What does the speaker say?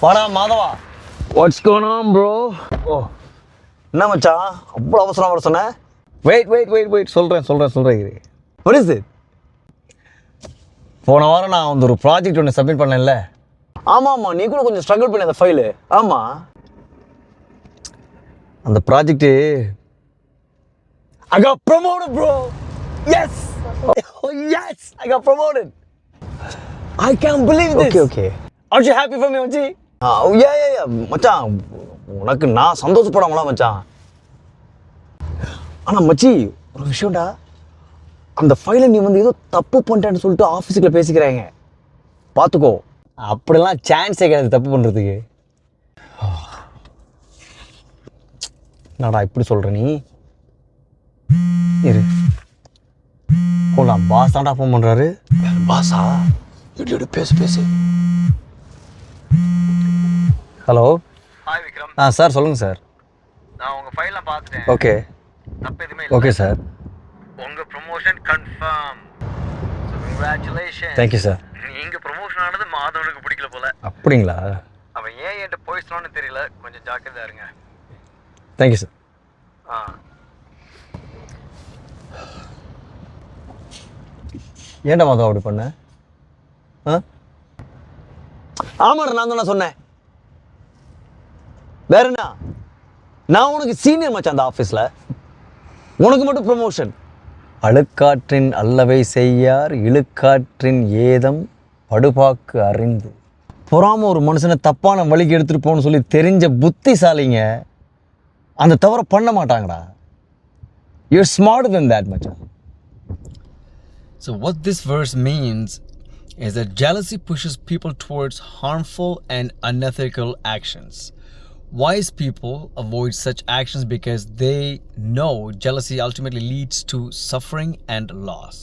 வாடா மாதவா. What's going on bro? ஓ என்ன மச்சான் அவ்வளோ அவசரம் வர சொன்னேன்? வெயிட் சொல்கிறேன். What is it? போன வாரம் நான் வந்து ஒரு ப்ராஜெக்ட் ஒன்று சப்மிட் பண்ணேன்ல. ஆமாம் நீ கூட கொஞ்சம் ஸ்ட்ரகிள் பண்ணி அந்த ஃபைலு. ஆமாம் அந்த project I got promoted bro. Yes. Oh yes, I got promoted. I can't believe this. Okay. Aren't you happy for me மச்சி? Yeah மச்சான் உனக்கு நான் சந்தோஷப்படாமலாம் மச்சான். ஆனால் மச்சி ஒரு விஷயம்டா, அந்த ஃபைலை நீ வந்து ஏதோ தப்பு பண்ணிட்டேன்னு சொல்லிட்டு ஆஃபீஸுக்குள்ள பேசிக்கிறாங்க. பார்த்துக்கோ. அப்படிலாம் சான்ஸே கிடையாது தப்பு பண்ணுறதுக்கு. என்னடா இப்படி சொல்கிற நீ? இரு போலாம். பாஸ் தான்டா ஃபோன் பண்ணுறாரு. பாஸா? எடு பேசு. ஹலோ. ஹாய் விக்ரம். சார் சொல்லுங்கள் சார். நான் உங்கள் ஃபைல்லாம் பார்த்துட்டேன். ஓகே தப்பு எதுவுமே இல்லை. Okay sir. உங்கள் promotion confirm. So congratulation. Thank you sir. நீங்கள் ப்ரொமோஷன் ஆனது மாதவனுக்கு பிடிக்கல போல. அப்படிங்களா? அவன் ஏன் என்கிட்ட போய் சொன்னான்னு தெரியல, கொஞ்சம் ஜாக்கிரதையா இருங்க. Thank you sir. ஏன்டா மாதவா அப்படி பண்ண? ஆமாடா நான் தான் சொன்னேன். வேற என்ன? நான் உனக்கு சீனியர் மச்சான் அந்த ஆஃபீஸில். உனக்கு மட்டும் ப்ரொமோஷன். அழுக்காற்றின் அல்லவை செய்யார் இழுக்காற்றின் ஏதம் படுபாக்கு அறிந்து. பொறாம ஒரு மனுஷனை தப்பான வழிக்கு எடுத்துகிட்டு போகணும்னு சொல்லி தெரிஞ்ச புத்திசாலிங்க அந்த தவறை பண்ண மாட்டாங்கடா. You're smarter than that, மச்சான். So what this verse means is that jealousy pushes people towards harmful and unethical actions. Wise people avoid such actions because they know jealousy ultimately leads to suffering and loss.